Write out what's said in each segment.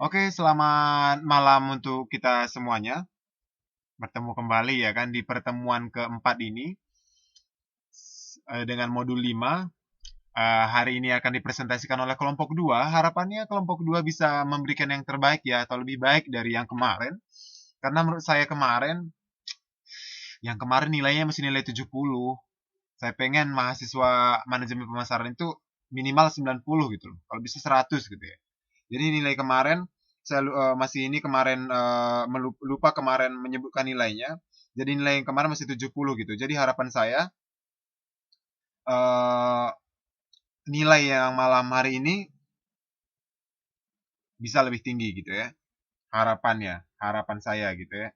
Oke, selamat malam untuk kita semuanya. Bertemu kembali ya kan di pertemuan keempat ini dengan modul 5. Hari ini akan dipresentasikan oleh kelompok 2. Harapannya kelompok 2 bisa memberikan yang terbaik ya atau lebih baik dari yang kemarin. Karena menurut saya yang kemarin nilainya masih nilai 70. Saya pengen mahasiswa manajemen pemasaran itu minimal 90 gitu loh. Kalau bisa 100 gitu ya. Jadi nilai kemarin masih ini kemarin lupa kemarin menyebutkan nilainya. Jadi nilai yang kemarin masih 70 gitu. Jadi harapan saya eh, nilai yang malam hari ini bisa lebih tinggi gitu ya. Harapan saya gitu ya.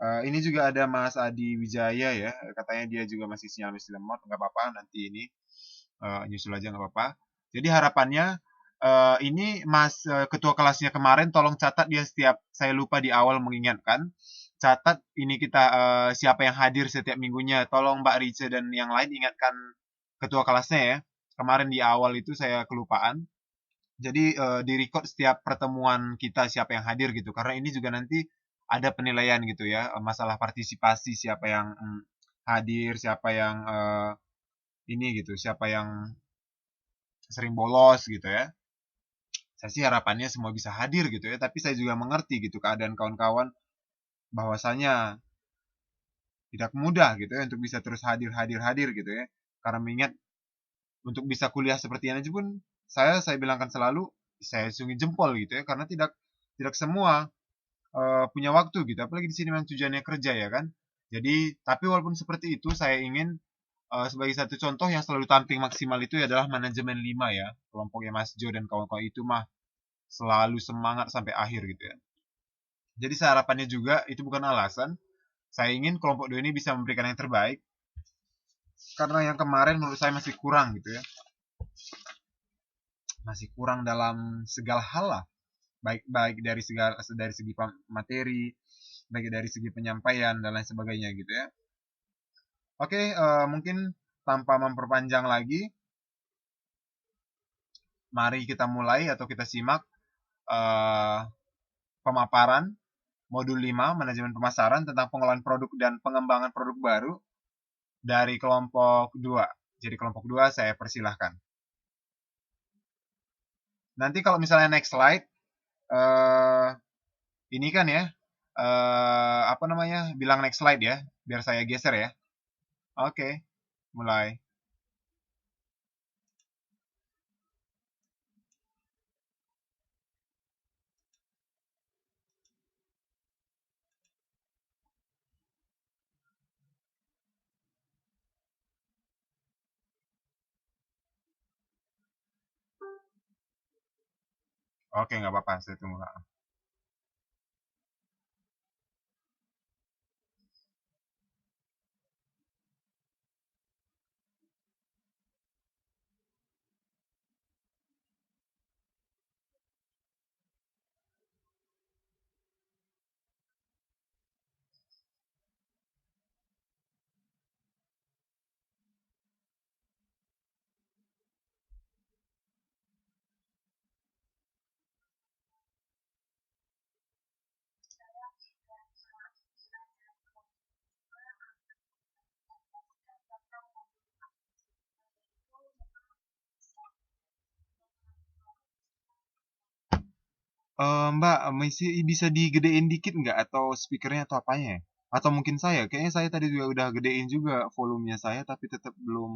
Ini juga ada Mas Adi Wijaya ya. Katanya dia juga masih sinyal masih lemot. Nggak apa-apa nanti ini nyusul aja nggak apa-apa. Jadi harapannya ini Mas ketua kelasnya kemarin tolong catat dia setiap saya lupa di awal mengingatkan catat ini kita siapa yang hadir setiap minggunya. Tolong Mbak Rice dan yang lain ingatkan ketua kelasnya ya. Kemarin di awal itu saya kelupaan. Jadi di record setiap pertemuan kita siapa yang hadir gitu. Karena ini juga nanti ada penilaian gitu ya, masalah partisipasi siapa yang hadir, siapa yang ini gitu, siapa yang sering bolos gitu ya. Saya sih harapannya semua bisa hadir gitu ya, tapi saya juga mengerti gitu keadaan kawan-kawan bahwasanya tidak mudah gitu ya untuk bisa terus hadir gitu ya. Karena mengingat untuk bisa kuliah seperti ini aja pun saya bilangkan selalu saya acungi jempol gitu ya karena tidak tidak semua punya waktu gitu. Apalagi di sini memang tujuannya kerja ya kan. Jadi tapi walaupun seperti itu saya ingin sebagai satu contoh yang selalu tampil maksimal itu adalah manajemen 5 ya. Kelompoknya Mas Jo dan kawan-kawan itu mah selalu semangat sampai akhir gitu ya. Jadi harapannya juga itu bukan alasan. Saya ingin kelompok 2 ini bisa memberikan yang terbaik karena yang kemarin menurut saya masih kurang gitu ya. Masih kurang dalam segala hal lah. Baik baik dari segi materi, baik dari segi penyampaian dan lain sebagainya gitu ya. Oke, mungkin tanpa memperpanjang lagi, mari kita mulai atau kita simak eh, pemaparan modul 5 manajemen pemasaran tentang pengolahan produk dan pengembangan produk baru dari kelompok 2. Jadi kelompok 2 saya persilahkan. Nanti kalau misalnya next slide, eh, ini kan ya, apa namanya, bilang next slide ya, biar saya geser ya. Oke, mulai. Oke, nggak apa-apa, saya tunggu. Mbak, masih bisa digedein dikit nggak atau speakernya atau apanya ya? Atau mungkin saya, kayaknya saya tadi juga udah gedein juga volumenya saya tapi tetap belum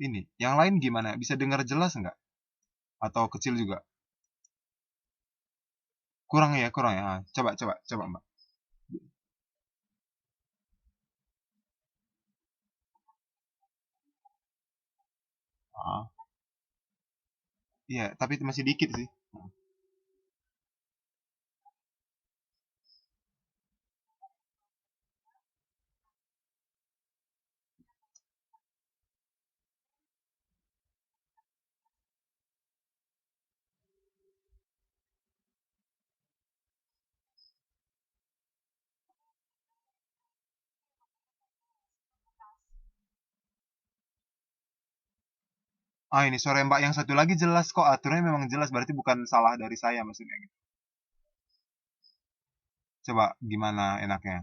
ini. Yang lain gimana? Bisa dengar jelas nggak? Atau kecil juga? Kurang ya. Coba, coba, coba Mbak. Ah, iya, tapi masih dikit sih. Ah, ini sore Mbak yang satu lagi jelas kok, aturannya memang jelas, berarti bukan salah dari saya maksudnya gitu. Coba gimana enaknya?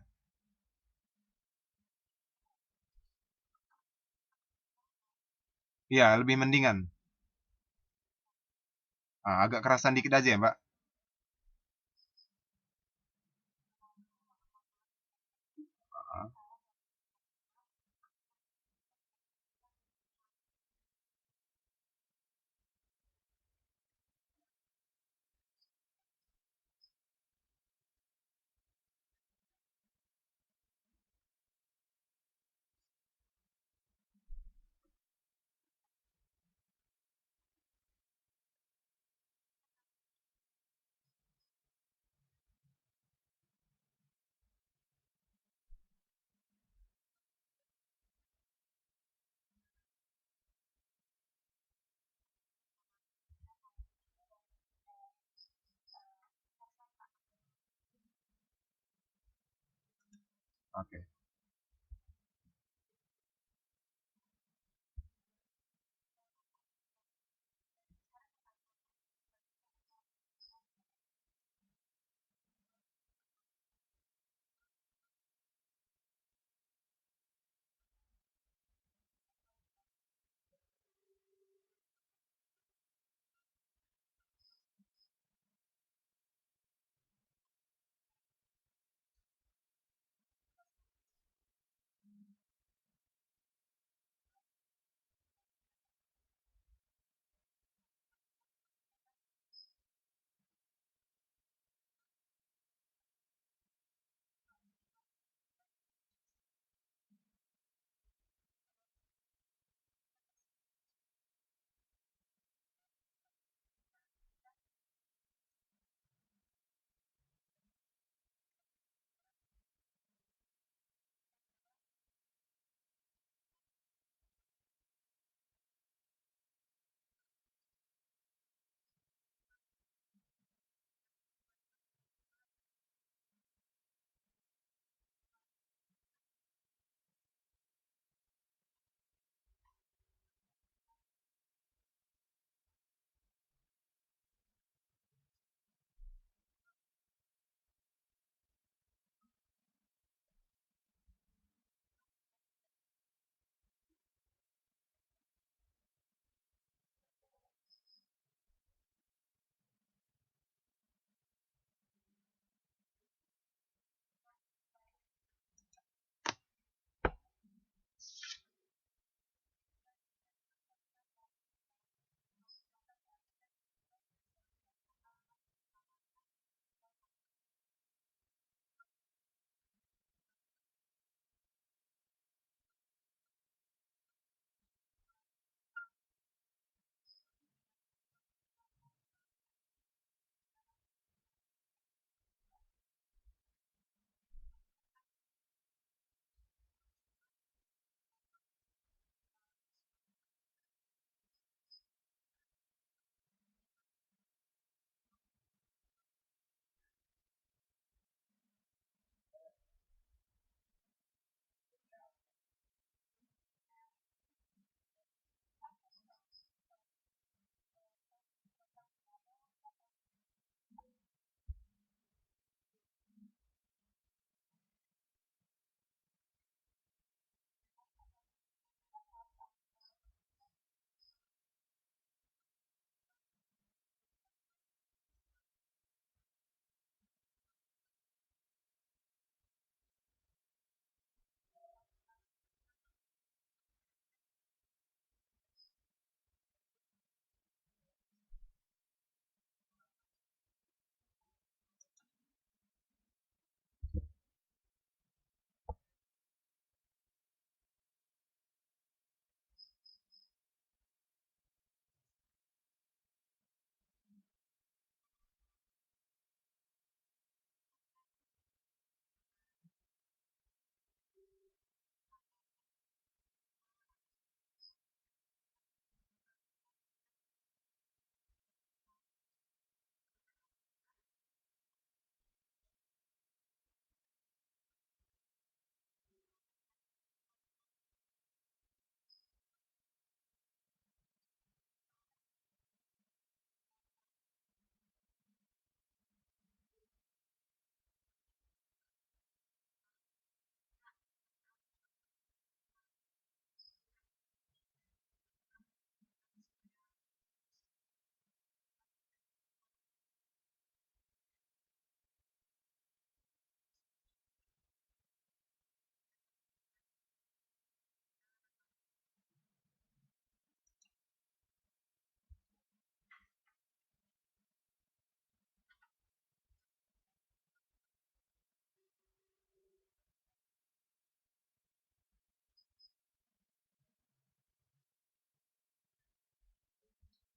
Iya, lebih mendingan. Ah, agak kerasan dikit aja ya, Mbak. Ah, oke.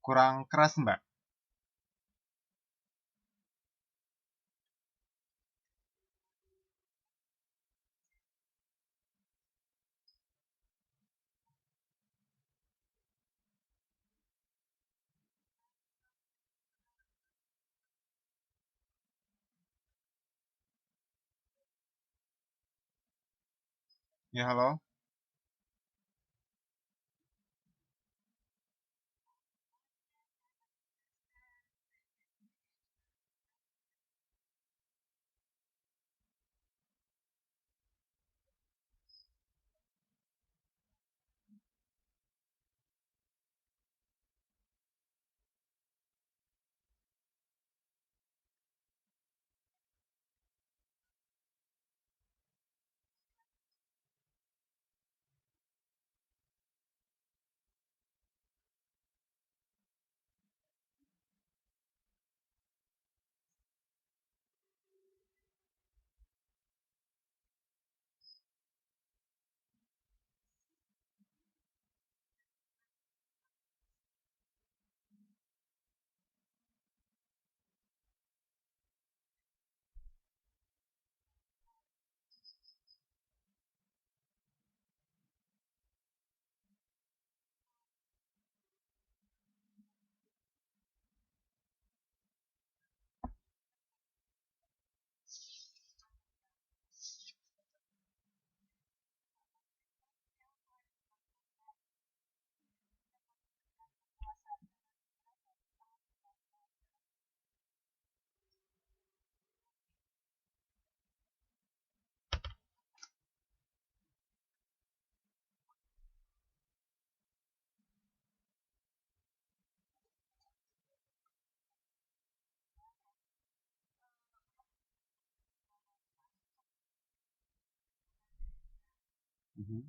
Kurang keras, Mbak. Ya, halo. Mhm.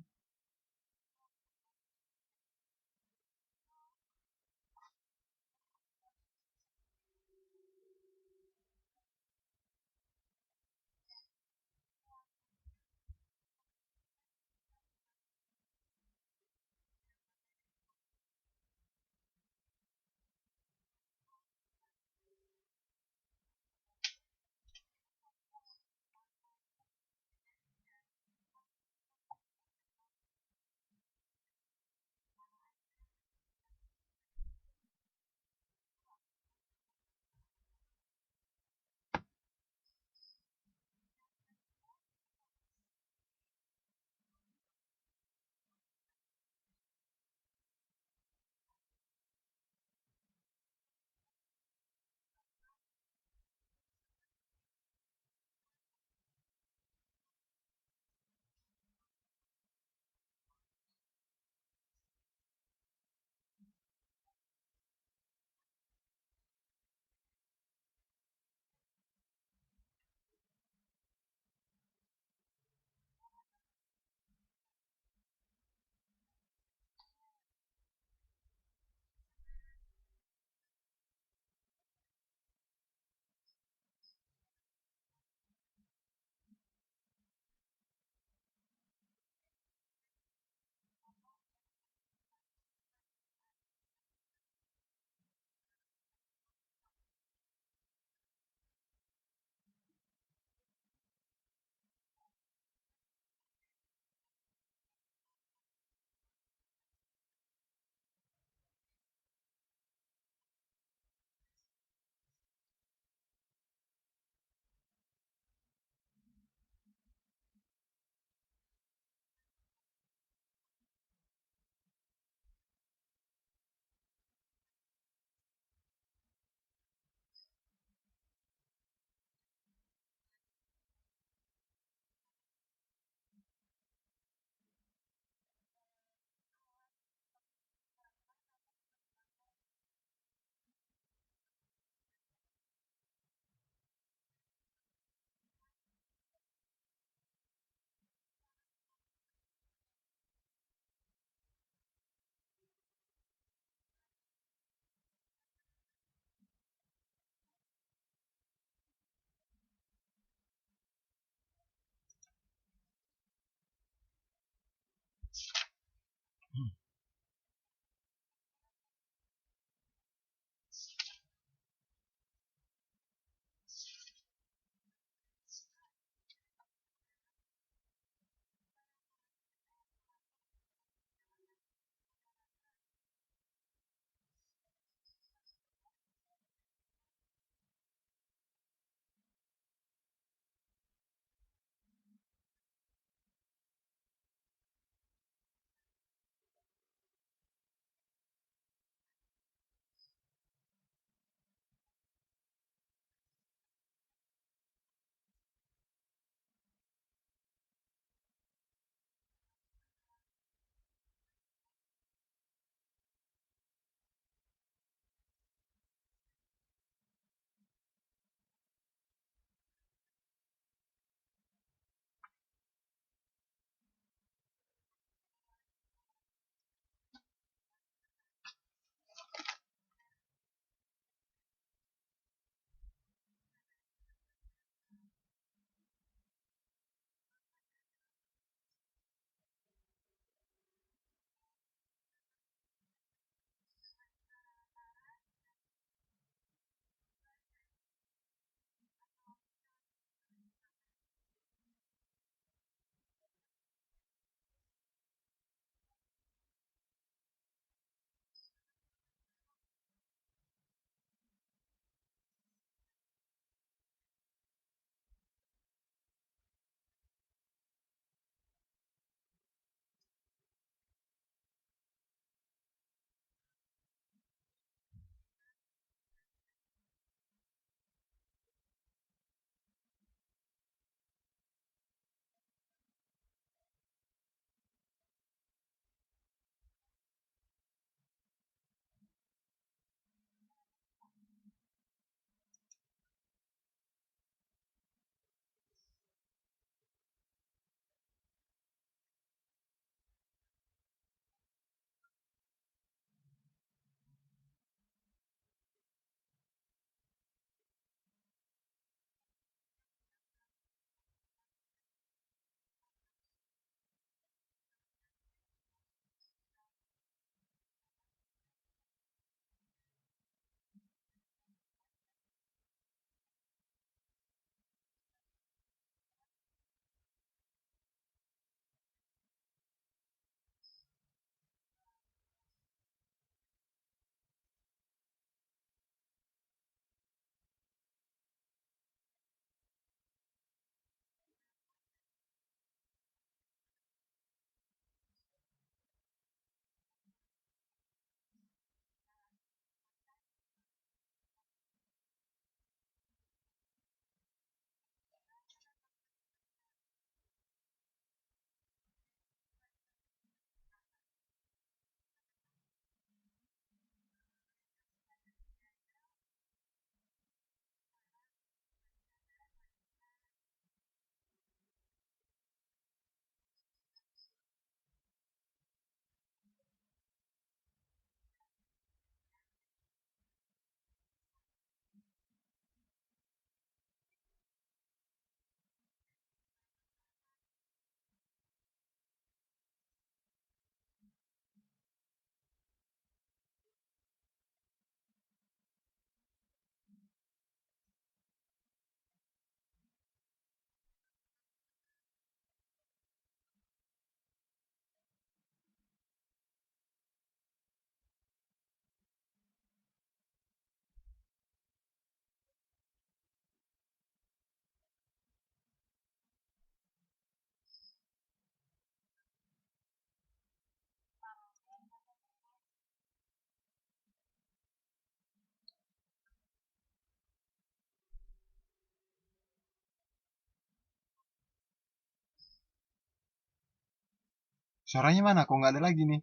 Suaranya mana? Kok nggak ada lagi nih?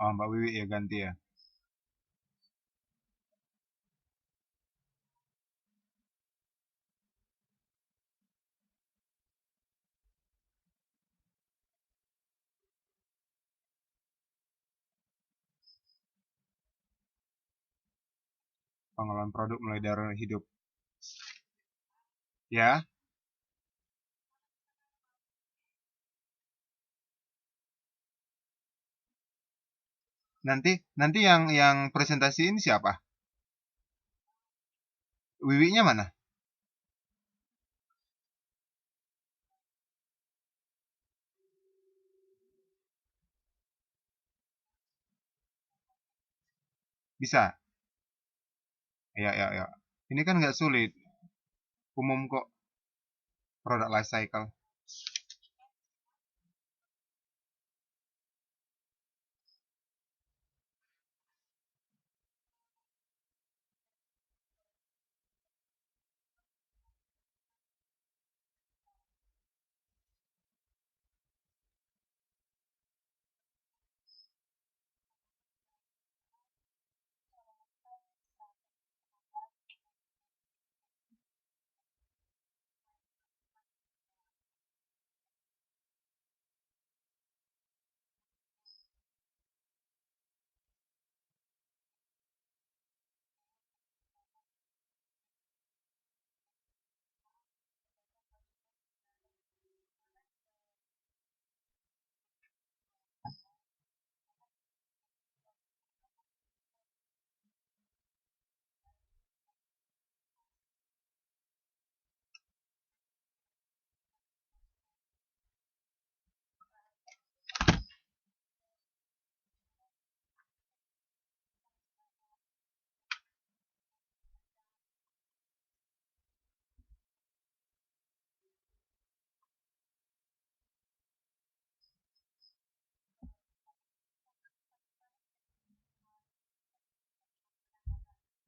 Oh, Mbak Wiwi ya ganti ya. Pengelolaan produk mulai dari hidup. Ya, nanti nanti yang presentasi ini siapa? Wiwinya mana? Bisa? Ya, ya, ya. Ini kan nggak sulit, umum kok, product life cycle.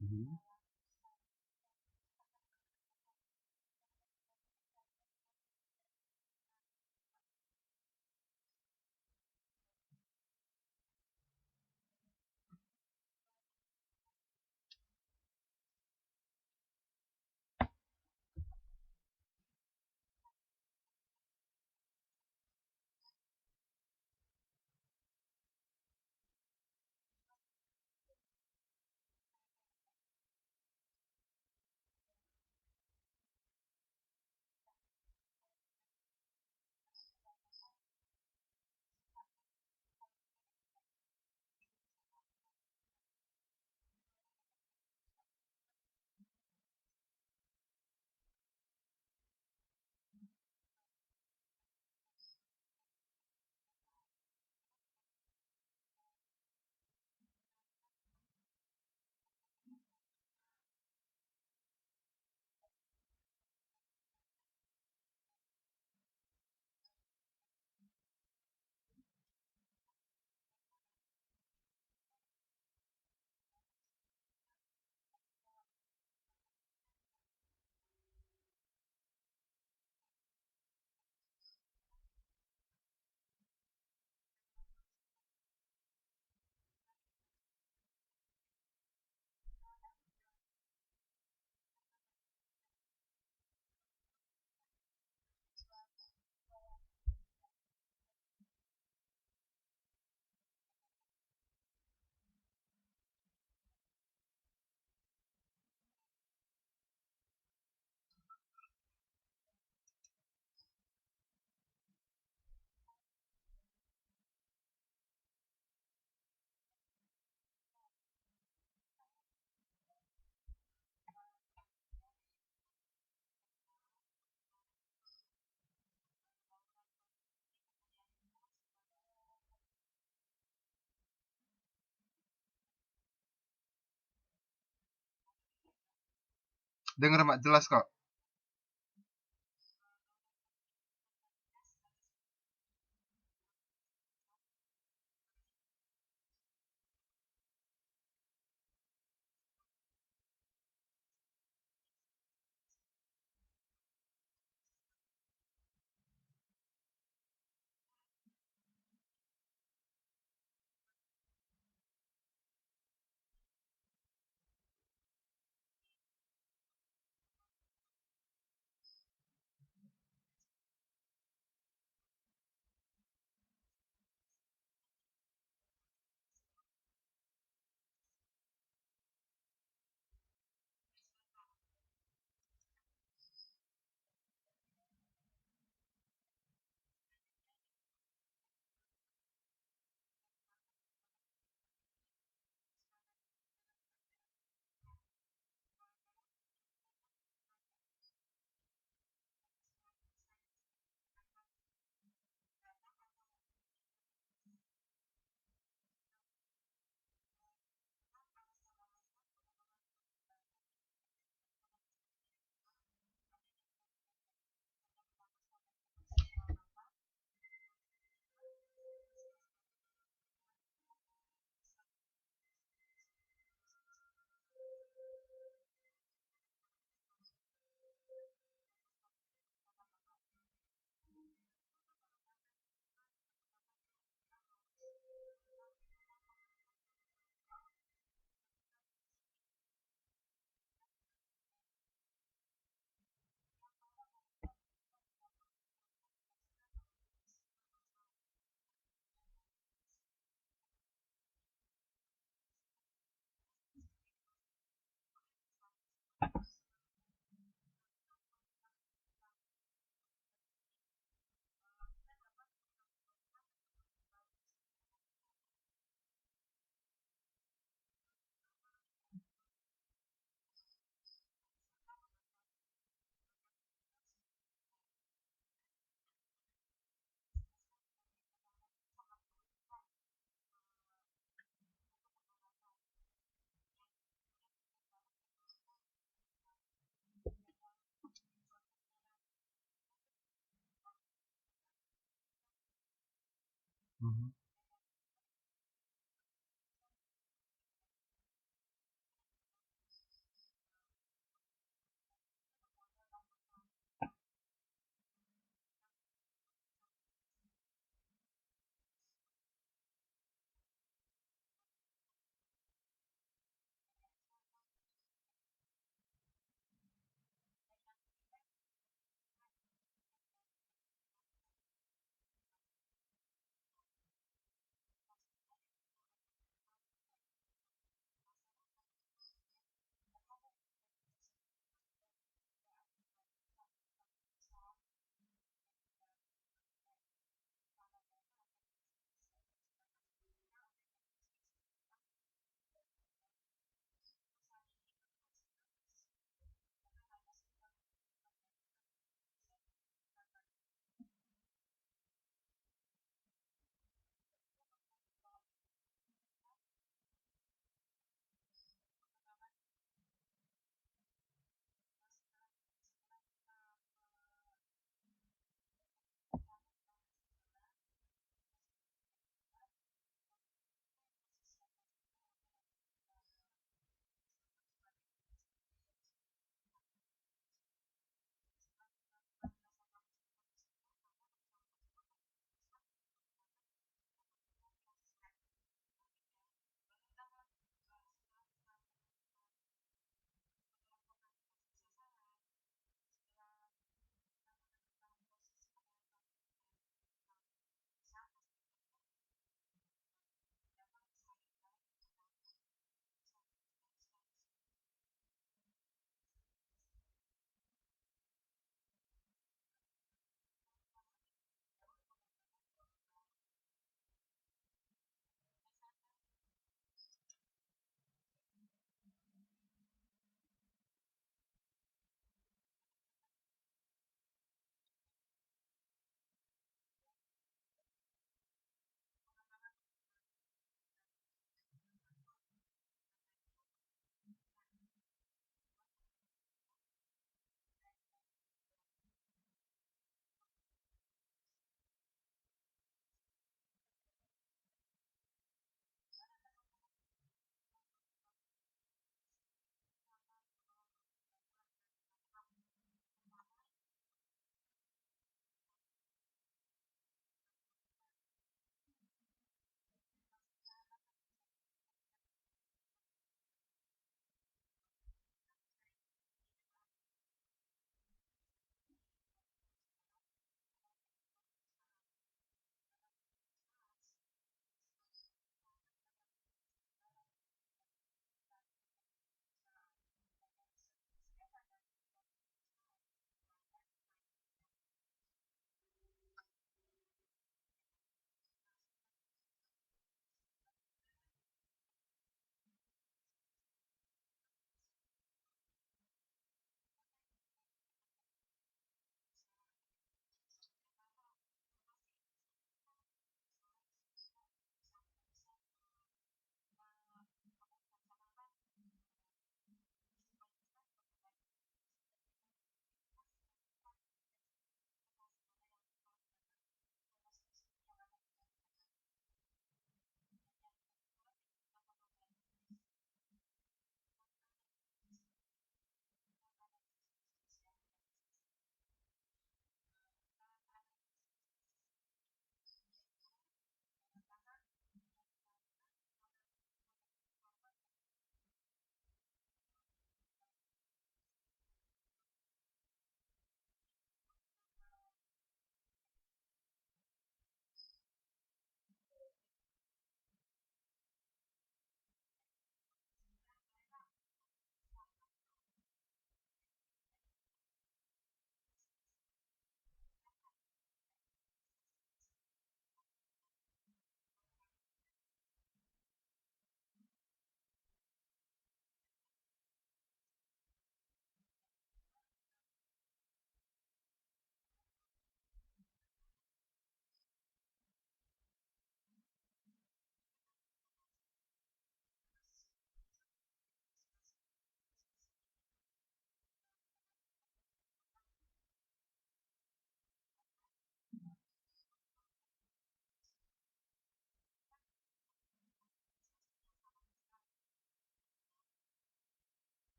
Mhm. Dengar Mak, jelas kok. Mhm.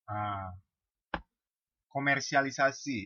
Ah, komersialisasi.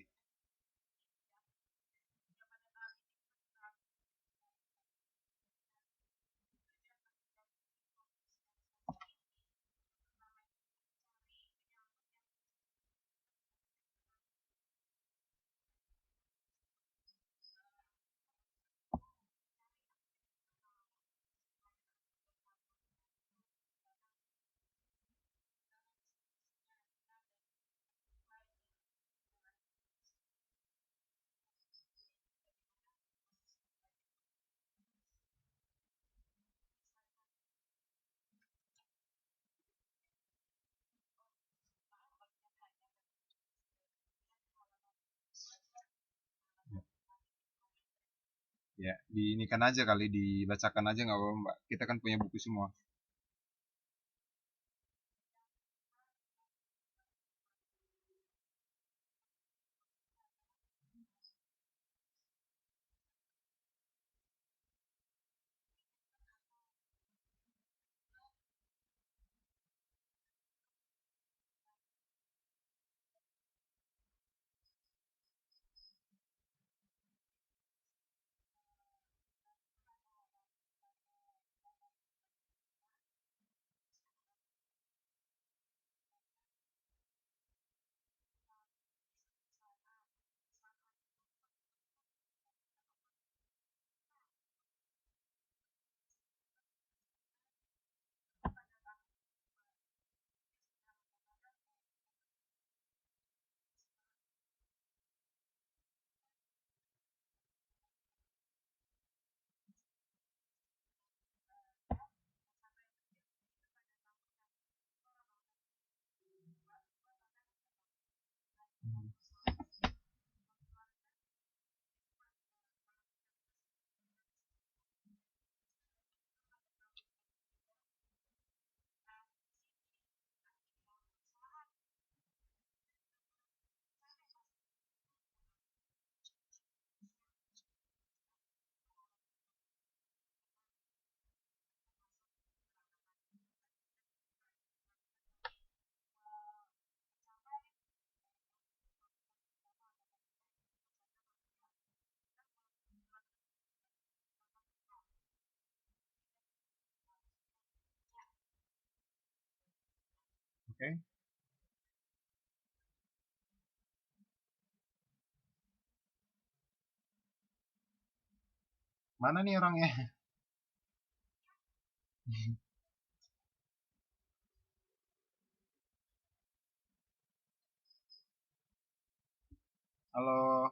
Ya, diinikan aja kali, dibacakan aja nggak apa-apa, Mbak. Kita kan punya buku semua. Hmm. Oke. Mana nih orangnya? Halo,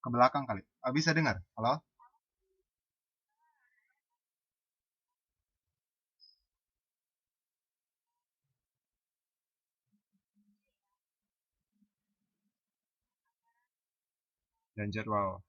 ke belakang kali. Ah, bisa dengar? Halo? Dan jadwal.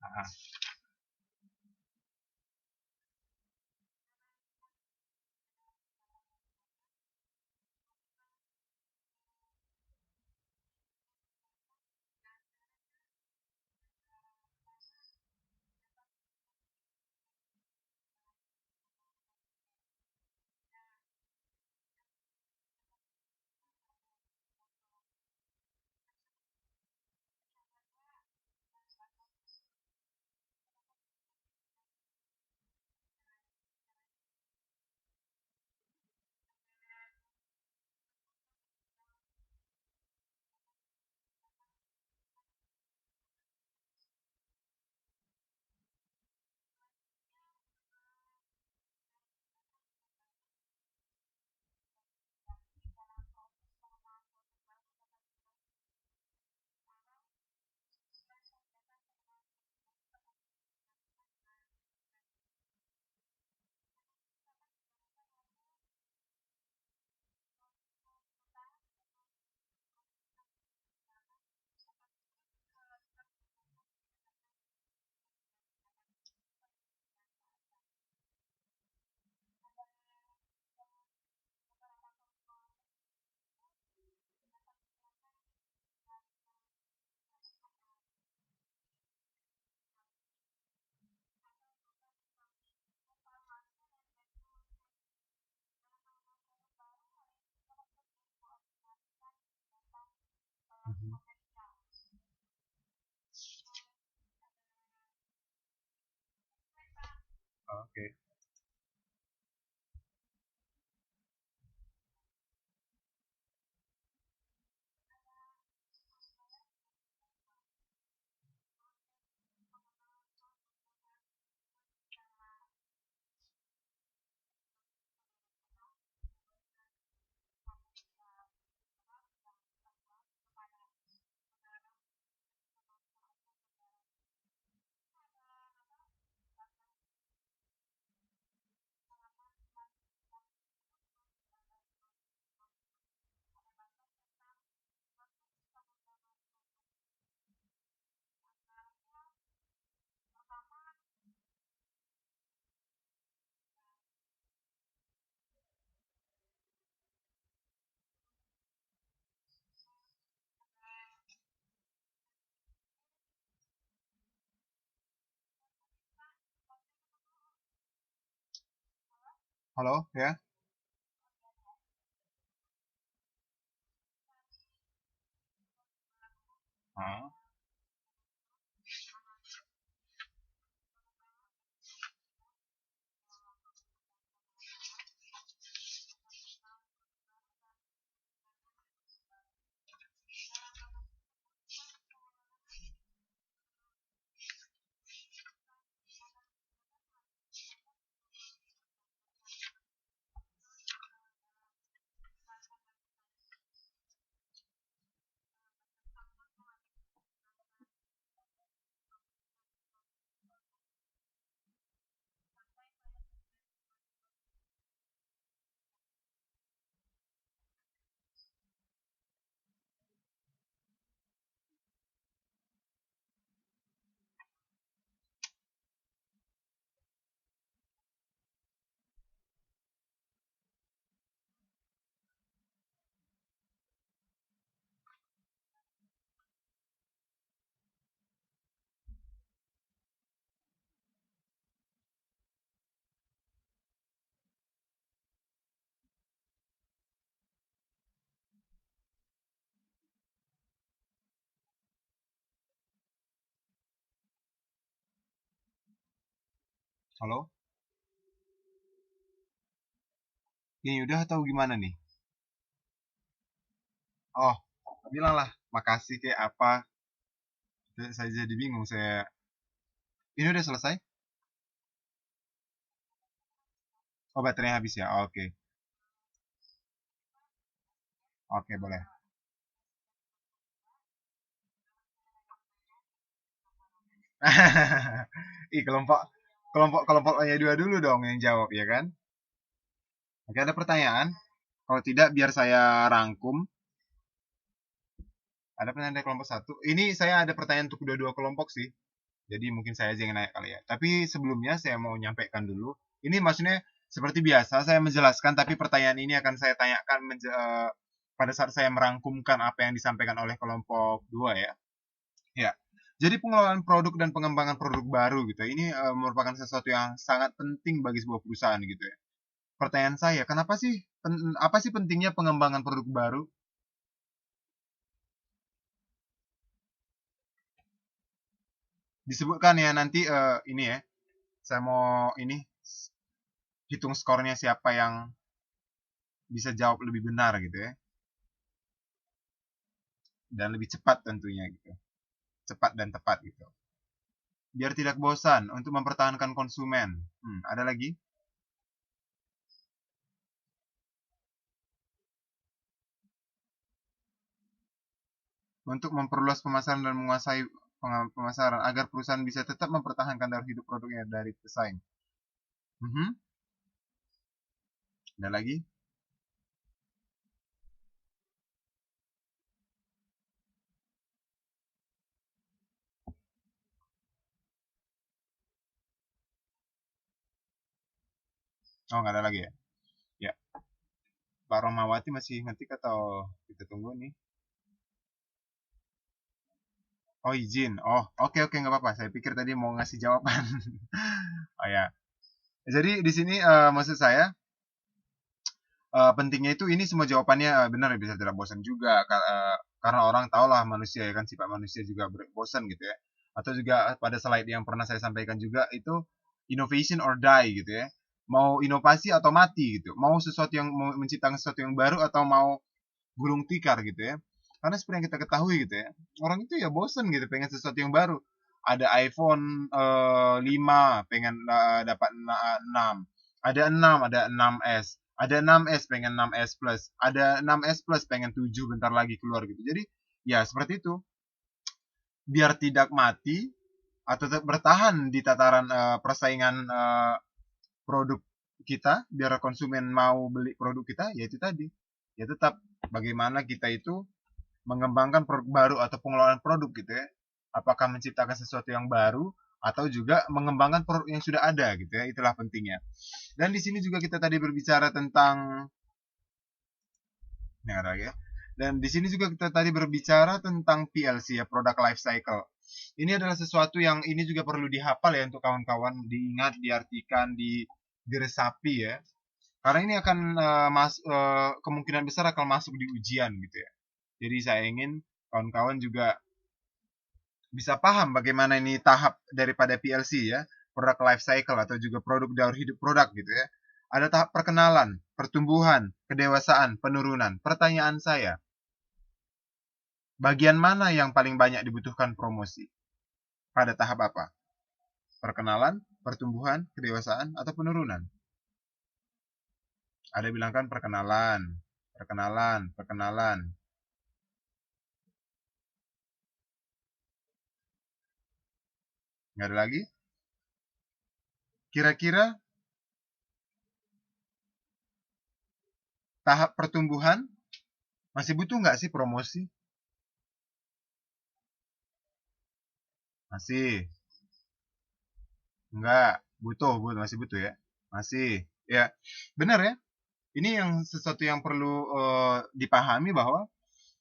Ah, Mhm. Oke. Halo, ya? Ah, halo? Ini udah atau gimana nih? Oh, bilang lah, makasih kayak apa. Saya jadi bingung. Ini udah selesai? Oh, baterainya habis ya? Oke. Oke, boleh. Ih, kelompok kelompok kelompoknya dua dulu dong yang jawab ya kan? Oke, ada pertanyaan? Kalau tidak, biar saya rangkum. Ada pertanyaan dari kelompok satu. Ini saya ada pertanyaan untuk dua-dua kelompok sih. Jadi mungkin saya aja yang naik kali ya. Tapi sebelumnya saya mau nyampaikan dulu. Ini maksudnya seperti biasa saya menjelaskan, tapi pertanyaan ini akan saya tanyakan pada saat saya merangkumkan apa yang disampaikan oleh kelompok dua ya. Ya. Jadi pengelolaan produk dan pengembangan produk baru gitu. Ini merupakan sesuatu yang sangat penting bagi sebuah perusahaan gitu ya. Pertanyaan saya, apa sih pentingnya pengembangan produk baru? Disebutkan ya nanti ini ya. Saya mau ini hitung skornya siapa yang bisa jawab lebih benar gitu ya. Dan lebih cepat tentunya gitu. Cepat dan tepat gitu. Biar tidak bosan untuk mempertahankan konsumen. Ada lagi? Untuk memperluas pemasaran dan menguasai pemasaran agar perusahaan bisa tetap mempertahankan dari hidup produknya dari pesaing. Mhm. Ada lagi? Oh, nggak ada lagi ya? Ya, Pak Romawati masih ngetik atau kita tunggu nih? Oh, izin. Oh, oke oke nggak apa-apa. Saya pikir tadi mau ngasih jawaban. Oh ya. Jadi di sini maksud saya pentingnya itu ini semua jawabannya benar bisa tidak bosan juga karena orang tahulah manusia ya kan, sifat manusia juga bosan gitu ya. Atau juga pada slide yang pernah saya sampaikan juga itu innovation or die gitu ya. Mau inovasi atau mati gitu. Mau sesuatu yang mau menciptakan sesuatu yang baru atau mau gulung tikar gitu ya. Karena seperti yang kita ketahui gitu ya, orang itu ya bosen gitu, pengen sesuatu yang baru. Ada iPhone 5, pengen dapat 6. Ada 6, ada 6S. Ada 6S, pengen 6S Plus. Ada 6S Plus, pengen 7 bentar lagi keluar gitu. Jadi, ya seperti itu. Biar tidak mati, atau tetap bertahan di tataran persaingan produk kita, biar konsumen mau beli produk kita, ya itu tadi. Ya tetap bagaimana kita itu mengembangkan produk baru atau pengelolaan produk gitu ya. Apakah menciptakan sesuatu yang baru atau juga mengembangkan produk yang sudah ada gitu ya. Itulah pentingnya. Dan di sini juga kita tadi berbicara tentang ya. Dan di sini juga kita tadi berbicara tentang PLC ya, product life cycle. Ini adalah sesuatu yang ini juga perlu dihafal ya untuk kawan-kawan, diingat, diartikan, diresapi ya. Karena ini akan kemungkinan besar akan masuk di ujian gitu ya. Jadi saya ingin kawan-kawan juga bisa paham bagaimana ini tahap daripada PLC ya, product life cycle atau juga produk daur hidup produk gitu ya. Ada tahap perkenalan, pertumbuhan, kedewasaan, penurunan. Pertanyaan saya, bagian mana yang paling banyak dibutuhkan promosi? Pada tahap apa? Perkenalan, pertumbuhan, kedewasaan, atau penurunan? Ada yang bilang kan perkenalan, perkenalan, perkenalan. Nggak ada lagi? Kira-kira tahap pertumbuhan masih butuh nggak sih promosi? Masih. Enggak. Butuh, masih butuh ya. Masih. Ya, benar ya. Ini yang sesuatu yang perlu dipahami bahwa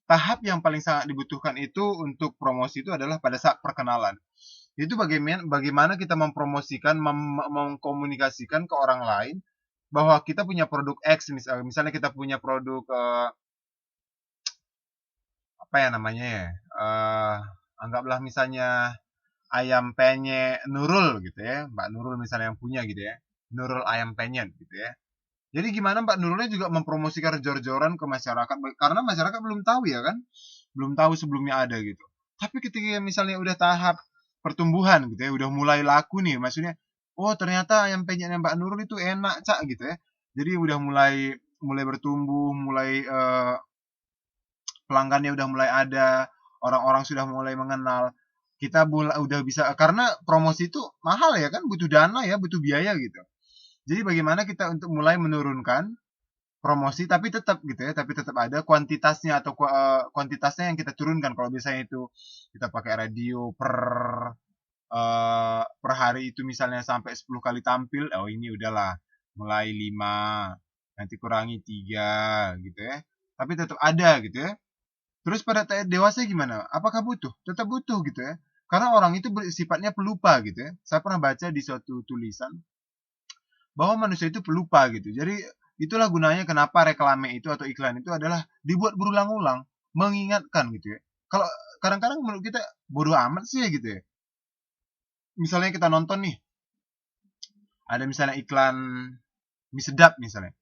tahap yang paling sangat dibutuhkan itu untuk promosi itu adalah pada saat perkenalan. Itu bagaimana kita mempromosikan, mengkomunikasikan ke orang lain bahwa kita punya produk X, misalnya kita punya produk apa ya namanya ya, anggaplah misalnya ayam penyet Nurul gitu ya, Mbak Nurul misalnya yang punya gitu ya, Nurul ayam penyet gitu ya. Jadi gimana Mbak Nurulnya juga mempromosikan jor-joran ke masyarakat, karena masyarakat belum tahu ya kan, belum tahu sebelumnya ada gitu. Tapi ketika misalnya udah tahap pertumbuhan gitu ya, udah mulai laku nih, maksudnya, oh ternyata ayam penyetnya Mbak Nurul itu enak cak gitu ya. Jadi udah mulai mulai bertumbuh, mulai pelanggannya udah mulai ada, orang-orang sudah mulai mengenal. Kita udah bisa, karena promosi itu mahal ya kan, butuh dana ya, butuh biaya gitu. Jadi bagaimana kita untuk mulai menurunkan promosi tapi tetap gitu ya, tapi tetap ada kuantitasnya atau kuantitasnya yang kita turunkan. Kalau biasanya itu kita pakai radio per hari itu misalnya sampai 10 kali tampil, oh ini udahlah mulai 5, nanti kurangi 3 gitu ya. Tapi tetap ada gitu ya. Terus pada dewasa gimana? Apakah butuh? Tetap butuh gitu ya. Karena orang itu sifatnya pelupa gitu ya. Saya pernah baca di suatu tulisan bahwa manusia itu pelupa gitu. Jadi itulah gunanya kenapa reklame itu atau iklan itu adalah dibuat berulang-ulang, mengingatkan gitu ya. Kalau kadang-kadang menurut kita bodoh amat sih ya gitu ya. Misalnya kita nonton nih, ada misalnya iklan mie sedap misalnya.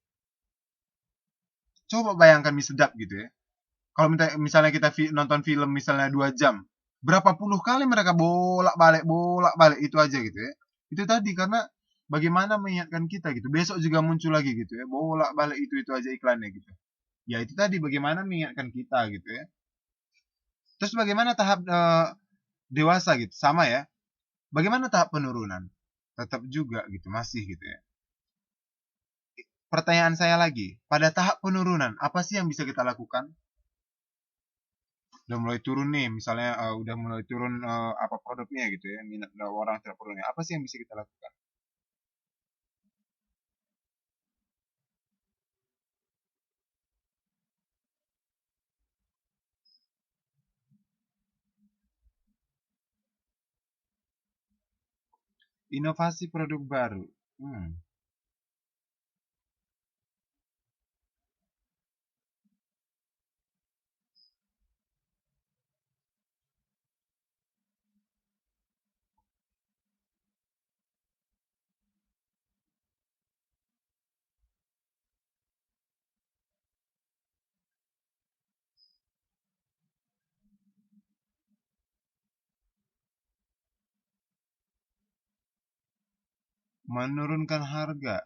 Coba bayangkan mie sedap gitu ya. Kalau misalnya kita nonton film misalnya 2 jam, berapa puluh kali mereka bolak-balik itu aja gitu ya. Itu tadi karena bagaimana mengingatkan kita gitu. Besok juga muncul lagi gitu ya, bolak-balik itu aja iklannya gitu. Ya itu tadi bagaimana mengingatkan kita gitu ya. Terus bagaimana tahap dewasa gitu, sama ya. Bagaimana tahap penurunan? Tetap juga gitu, masih gitu ya. Pertanyaan saya lagi, pada tahap penurunan, apa sih yang bisa kita lakukan? Udah mulai turun nih, misalnya udah mulai turun apa produknya gitu ya, minat orang tidak produknya. Apa sih yang bisa kita lakukan? Inovasi produk baru. Hmm. Menurunkan harga,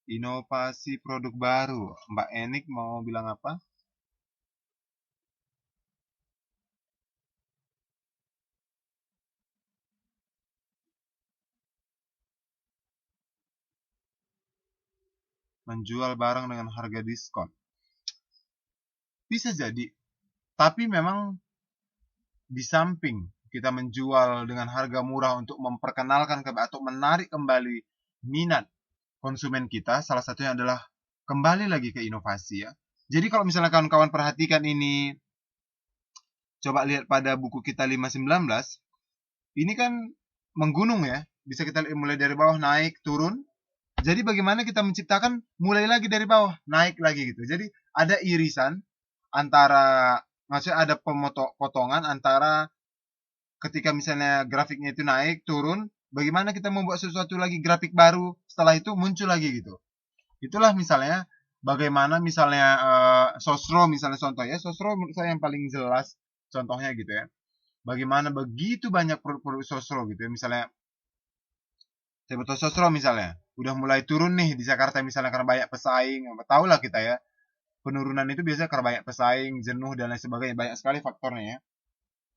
inovasi produk baru. Mbak Enik mau bilang apa? Menjual barang dengan harga diskon. Bisa jadi, tapi memang di samping kita menjual dengan harga murah untuk memperkenalkan atau menarik kembali minat konsumen kita, salah satunya adalah kembali lagi ke inovasi ya. Jadi kalau misalnya kawan-kawan perhatikan ini, coba lihat pada buku kita 519, ini kan menggunung ya. Bisa kita mulai dari bawah naik, turun. Jadi bagaimana kita menciptakan mulai lagi dari bawah, naik lagi gitu. Jadi ada irisan antara, maksudnya ada potongan antara ketika misalnya grafiknya itu naik, turun, bagaimana kita membuat sesuatu lagi grafik baru, setelah itu muncul lagi gitu. Itulah misalnya bagaimana misalnya Sosro misalnya contoh ya, Sosro menurut saya yang paling jelas contohnya gitu ya. Bagaimana begitu banyak produk-produk Sosro gitu ya, misalnya Sebotol Sosro misalnya, udah mulai turun nih di Jakarta misalnya karena banyak pesaing, tahu lah kita ya, penurunan itu biasanya karena banyak pesaing, jenuh dan lain sebagainya, banyak sekali faktornya ya.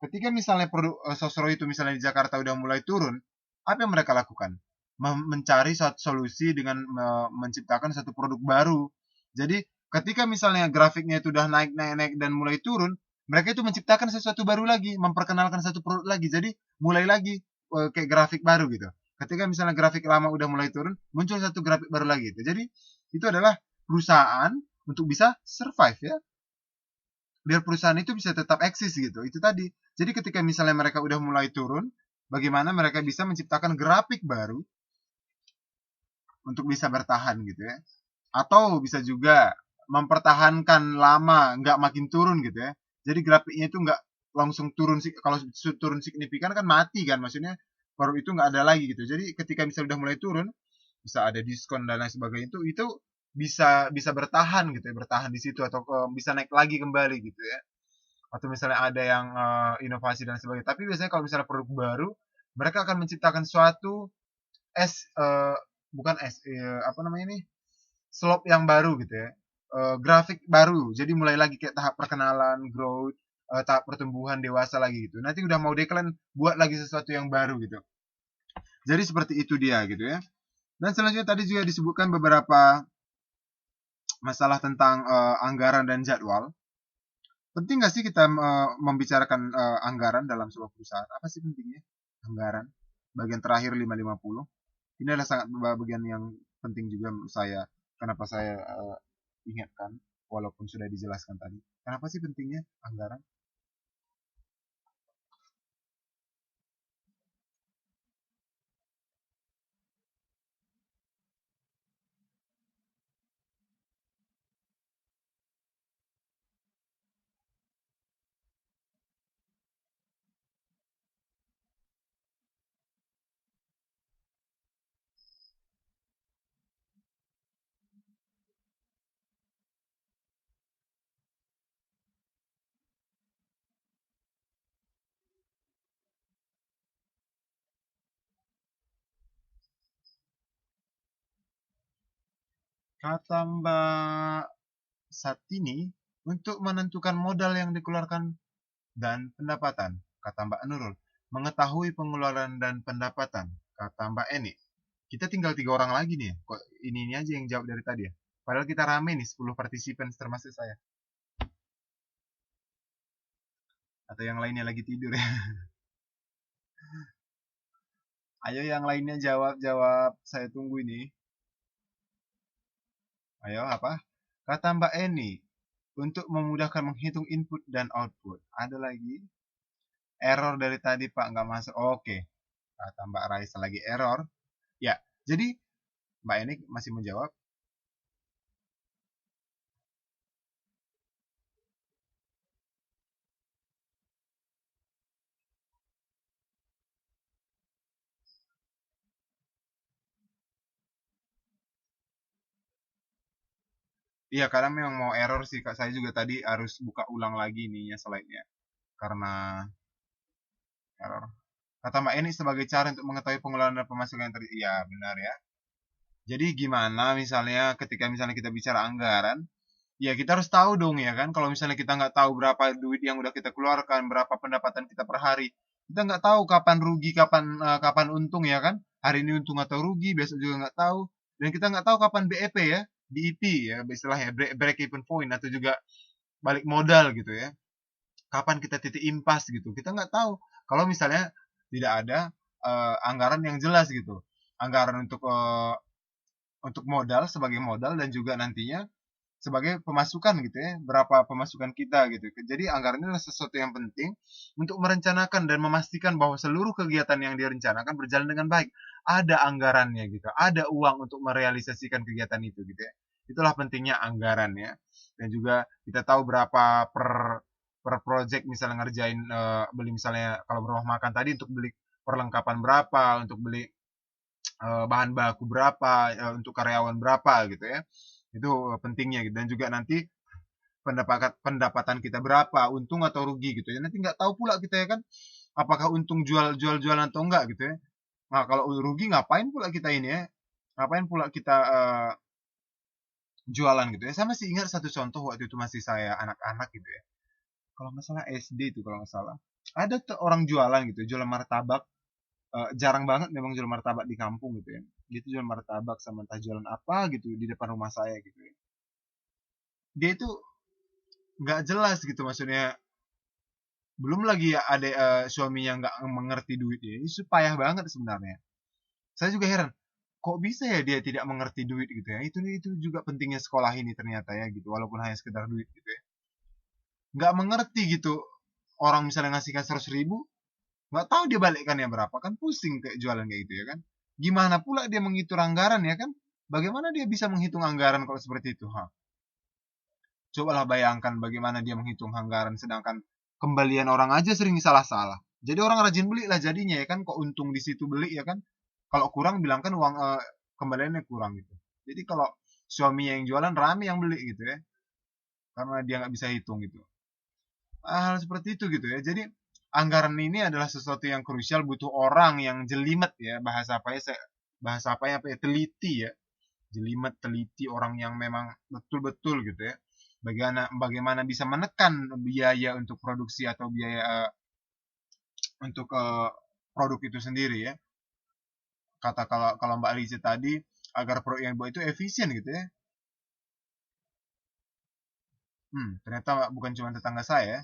Ketika misalnya produk Sosro itu misalnya di Jakarta udah mulai turun, apa yang mereka lakukan? Mencari satu solusi dengan menciptakan satu produk baru. Jadi ketika misalnya grafiknya itu udah naik naik naik dan mulai turun, mereka itu menciptakan sesuatu baru lagi, memperkenalkan satu produk lagi. Jadi mulai lagi kayak grafik baru gitu. Ketika misalnya grafik lama udah mulai turun, muncul satu grafik baru lagi gitu. Jadi itu adalah perusahaan untuk bisa survive ya, biar perusahaan itu bisa tetap eksis gitu. Itu tadi. Jadi ketika misalnya mereka udah mulai turun, bagaimana mereka bisa menciptakan grafik baru untuk bisa bertahan gitu ya. Atau bisa juga mempertahankan lama, nggak makin turun gitu ya. Jadi grafiknya itu nggak langsung turun sih. Kalau turun signifikan kan mati kan, maksudnya baru itu nggak ada lagi gitu. Jadi ketika misalnya udah mulai turun, bisa ada diskon dan lain sebagainya, itu bisa bisa bertahan gitu ya, bertahan di situ atau bisa naik lagi kembali gitu ya, atau misalnya ada yang inovasi dan sebagainya. Tapi biasanya kalau misalnya produk baru, mereka akan menciptakan suatu es bukan es apa namanya ini, slop yang baru gitu ya, grafik baru. Jadi mulai lagi kayak tahap perkenalan, growth, tahap pertumbuhan dewasa lagi gitu. Nanti udah mau decline, buat lagi sesuatu yang baru gitu. Jadi seperti itu dia gitu ya. Dan selanjutnya tadi juga disebutkan beberapa masalah tentang anggaran dan jadwal. Penting nggak sih kita membicarakan anggaran dalam sebuah perusahaan? Apa sih pentingnya anggaran? Bagian terakhir 550. Ini adalah sangat bagian yang penting juga menurut saya. Kenapa saya ingatkan, walaupun sudah dijelaskan tadi. Kenapa sih pentingnya anggaran? Kata Mbak Satini, untuk menentukan modal yang dikeluarkan dan pendapatan, kata Mbak Nurul. Mengetahui pengeluaran dan pendapatan, kata Mbak Eni. Kita tinggal 3 orang lagi nih. Kok ini aja yang jawab dari tadi ya? Padahal kita rame nih, 10 partisipan termasuk saya. Atau yang lainnya lagi tidur ya. Ayo yang lainnya jawab-jawab. Saya tunggu ini. Ayo apa? Kata Mbak Eni, untuk memudahkan menghitung input dan output. Ada lagi? Error dari tadi Pak, nggak masuk. Oke. Kata Mbak Raisa lagi error. Ya, jadi Mbak Eni masih menjawab. Iya, karena memang mau error sih Kak. Saya juga tadi harus buka ulang lagi nih ya slide-nya. Karena error. Kata Mbak Eni sebagai cara untuk mengetahui pengeluaran dan pemasukan yang iya, benar ya. Jadi gimana misalnya ketika misalnya kita bicara anggaran, ya kita harus tahu dong ya kan, kalau misalnya kita nggak tahu berapa duit yang udah kita keluarkan, berapa pendapatan kita per hari, kita nggak tahu kapan rugi, kapan untung ya kan. Hari ini untung atau rugi, besok juga nggak tahu. Dan kita nggak tahu kapan BEP ya, BEP ya, istilahnya break even point atau juga balik modal gitu ya. Kapan kita titik impas gitu, kita nggak tahu. Kalau misalnya tidak ada anggaran yang jelas gitu, anggaran untuk modal sebagai modal dan juga nantinya sebagai pemasukan gitu ya, berapa pemasukan kita gitu. Jadi anggaran ini adalah sesuatu yang penting untuk merencanakan dan memastikan bahwa seluruh kegiatan yang direncanakan berjalan dengan baik. Ada anggarannya gitu, ada uang untuk merealisasikan kegiatan itu gitu ya. Itulah pentingnya anggaran ya. Dan juga kita tahu berapa per project misalnya ngerjain beli misalnya kalau berumah makan tadi untuk beli perlengkapan berapa, untuk beli bahan baku berapa, untuk karyawan berapa gitu ya. Itu pentingnya gitu dan juga nanti pendapatan kita berapa, untung atau rugi gitu ya. Nanti nggak tahu pula kita ya kan, apakah untung jualan atau enggak gitu ya. Nah, kalau rugi ngapain pula kita ini ya? Ngapain pula kita jualan gitu ya. Saya masih ingat satu contoh waktu itu masih saya anak-anak gitu ya. Kalau nggak salah SD itu kalau nggak salah. Ada tuh orang jualan gitu, jualan martabak. Jarang banget memang jual martabak di kampung gitu ya. Dia tuh jual martabak sama entah jualan apa gitu di depan rumah saya gitu ya. Dia itu nggak jelas gitu maksudnya. Belum lagi ya ada suaminya nggak mengerti duit ya. Ini payah banget sebenarnya. Saya juga heran, kok bisa ya dia tidak mengerti duit gitu ya. Itu juga pentingnya sekolah ini ternyata ya gitu. Walaupun hanya sekedar duit gitu ya. Nggak mengerti gitu. Orang misalnya ngasihkan 100.000, nggak tahu dia balikkannya berapa kan pusing kayak jualan kayak gitu ya kan. Gimana pula dia menghitung anggaran ya kan? Bagaimana dia bisa menghitung anggaran kalau seperti itu? Ha? Cobalah bayangkan bagaimana dia menghitung anggaran sedangkan kembalian orang aja sering salah-salah. Jadi orang rajin beli lah jadinya ya kan, kok untung di situ beli ya kan. Kalau kurang bilang kan uang kembaliannya kurang gitu. Jadi kalau suaminya yang jualan rame yang beli gitu ya, karena dia nggak bisa hitung gitu. Hal seperti itu gitu ya. Jadi anggaran ini adalah sesuatu yang krusial, butuh orang yang jelimet ya, bahasa apa ya, teliti ya, jelimet, teliti, orang yang memang betul-betul gitu ya. Bagaimana bagaimana bisa menekan biaya untuk produksi atau biaya untuk produk itu sendiri ya. Kata kalau kalau Mbak Alice tadi agar produk yang dibuat itu efisien gitu ya. Ternyata bukan cuma tetangga saya ya.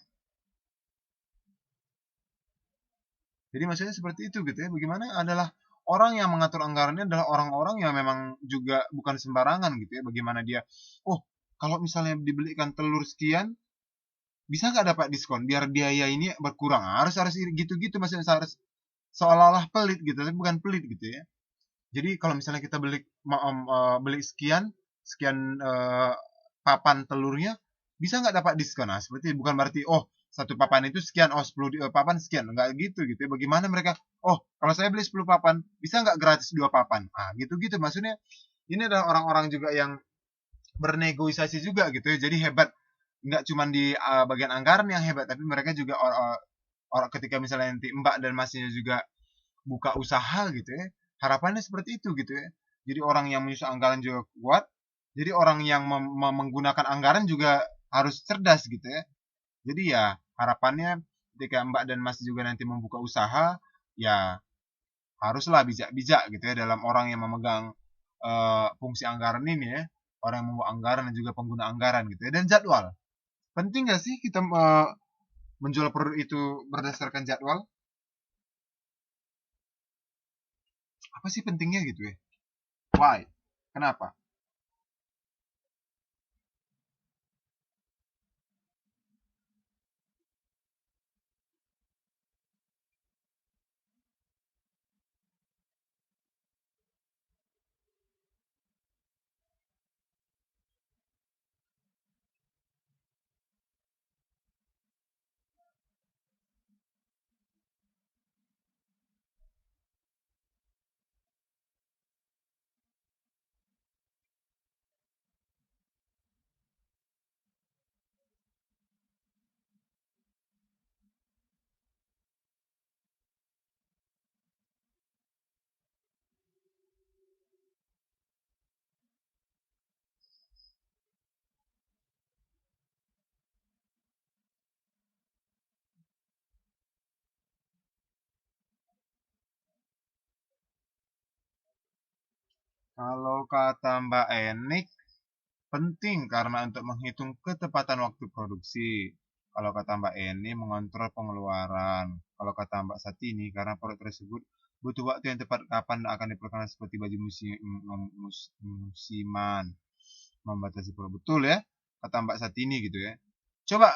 Jadi maksudnya seperti itu gitu ya. Bagaimana adalah orang yang mengatur anggarannya adalah orang-orang yang memang juga bukan sembarangan gitu ya. Bagaimana dia, oh kalau misalnya dibelikan telur sekian, bisa nggak dapat diskon biar biaya ini berkurang. Harus harus gitu-gitu maksudnya harus seolah-olah pelit gitu, tapi bukan pelit gitu ya. Jadi kalau misalnya kita beli sekian sekian papan telurnya, bisa nggak dapat diskon? Nah, seperti bukan berarti oh satu papan itu sekian, oh 10 papan sekian, nggak gitu gitu ya. Bagaimana mereka? Oh kalau saya beli 10 papan, bisa nggak gratis 2 papan? Ah gitu-gitu maksudnya. Ini adalah orang-orang juga yang bernegosiasi juga gitu ya. Jadi hebat nggak cuma di bagian anggaran yang hebat, tapi mereka juga orang ketika misalnya nanti Mbak dan Masnya juga buka usaha gitu ya, harapannya seperti itu gitu ya. Jadi orang yang menyusun anggaran juga kuat, jadi orang yang menggunakan anggaran juga harus cerdas gitu ya. Jadi ya harapannya ketika Mbak dan Mas juga nanti membuka usaha, ya haruslah bijak-bijak gitu ya dalam orang yang memegang fungsi anggaran ini ya, orang yang membuat anggaran dan juga pengguna anggaran gitu ya, dan jadwal. Penting nggak sih kita menjual produk itu berdasarkan jadwal? Apa sih pentingnya gitu ya? Why? Kenapa? Kalau kata Mbak Enik, penting karena untuk menghitung ketepatan waktu produksi. Kalau kata Mbak Eni, mengontrol pengeluaran. Kalau kata Mbak Satini, karena produk tersebut butuh waktu yang tepat kapan akan diperkenalkan seperti baju musiman. Membatasi produk. Betul ya, kata Mbak Satini gitu ya. Coba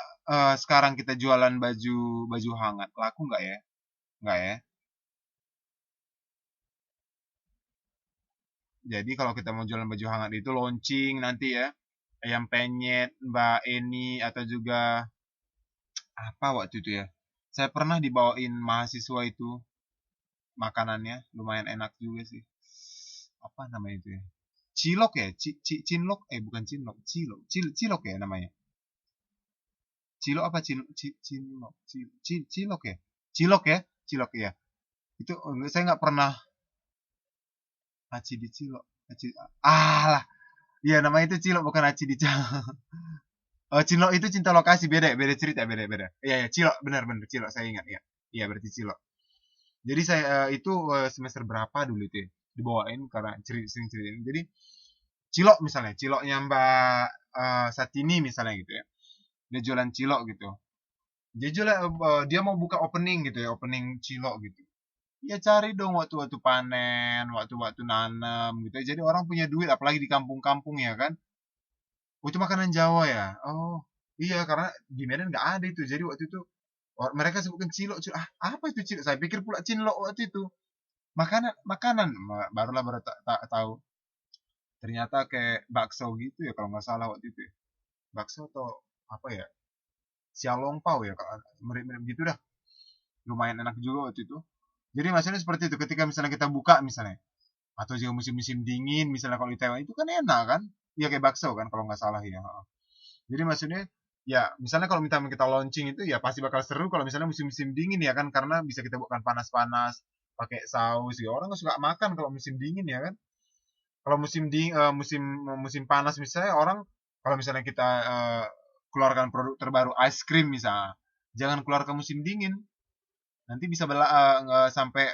sekarang kita jualan baju baju hangat, laku nggak ya? Nggak ya? Jadi kalau kita mau jualan baju hangat itu launching nanti ya, ayam penyet, Mbak Eni atau juga apa waktu itu ya? Saya pernah dibawain mahasiswa itu makanannya, lumayan enak juga sih. Apa namanya itu ya? Cilok ya? Cinlok? Bukan cinlok, cilok. Cilok ya namanya. Cilok apa cinlok? Cilok ya? Cilok ya? Cilok ya. Itu saya nggak pernah aci di cilok. Lah. Iya namanya itu cilok bukan aci di cilok. Oh, cilok itu cinta lokasi beda, beda cerita, beda, beda. Iya, ya, cilok, benar, benar, cilok, saya ingat ya. Iya, berarti cilok. Jadi saya itu semester berapa dulu itu ya? Dibawain karena sering ceritain. Jadi cilok misalnya, ciloknya Mbak Satini misalnya gitu ya. Dia jualan cilok gitu. Dia mau buka opening gitu ya, opening cilok gitu. Ya cari dong waktu-waktu panen, waktu-waktu nanam gitu ya. Jadi orang punya duit, apalagi di kampung-kampung ya kan. Oh, itu makanan Jawa ya? Oh, iya karena di Medan nggak ada itu. Jadi waktu itu mereka sebutkan cilok, cilok. Apa itu cilok? Saya pikir pula cinlok waktu itu. Makanan, makanan. Barulah baru tahu. Ternyata kayak bakso gitu ya kalau nggak salah waktu itu ya. Bakso atau apa ya? Xiaolongbao ya, mirip-mirip gitu dah. Lumayan enak juga waktu itu. Jadi maksudnya seperti itu. Ketika misalnya kita buka misalnya, atau juga musim-musim dingin misalnya kalau di Taiwan itu kan enak kan? Iya kayak bakso kan kalau nggak salah ya. Jadi maksudnya ya misalnya kalau kita launching itu ya pasti bakal seru kalau misalnya musim-musim dingin ya kan karena bisa kita buatkan panas-panas pakai saus ya orang nggak suka makan kalau musim dingin ya kan kalau musim panas misalnya orang kalau misalnya kita keluarkan produk terbaru ice cream misalnya jangan keluarkan musim dingin nanti bisa sampai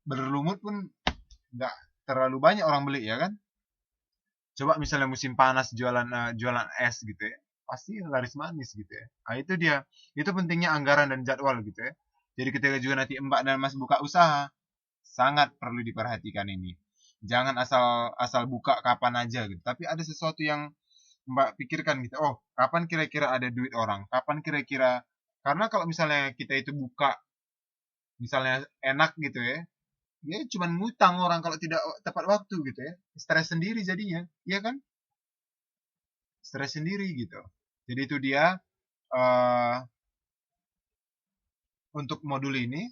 berlumut pun nggak terlalu banyak orang beli ya kan coba misalnya musim panas jualan es gitu ya pasti laris manis gitu ya nah itu dia itu pentingnya anggaran dan jadwal gitu ya jadi ketika juga nanti Mbak dan Mas buka usaha sangat perlu diperhatikan ini jangan asal asal buka kapan aja gitu tapi ada sesuatu yang Mbak pikirkan gitu oh kapan kira-kira ada duit orang kapan kira-kira karena kalau misalnya kita itu buka misalnya enak gitu ya dia cuma ngutang orang kalau tidak tepat waktu gitu ya stres sendiri jadinya iya kan stres sendiri gitu. Jadi itu dia uh, untuk modul ini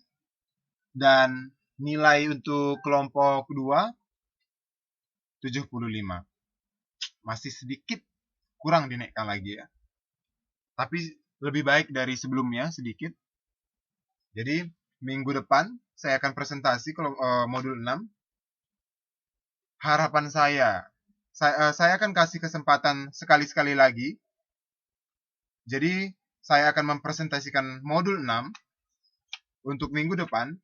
dan nilai untuk kelompok kedua 75. Masih sedikit kurang dinaikkan lagi ya. Tapi lebih baik dari sebelumnya sedikit. Jadi minggu depan saya akan presentasi kalau modul 6. Harapan saya akan kasih kesempatan sekali-sekali lagi. Jadi saya akan mempresentasikan modul 6 untuk minggu depan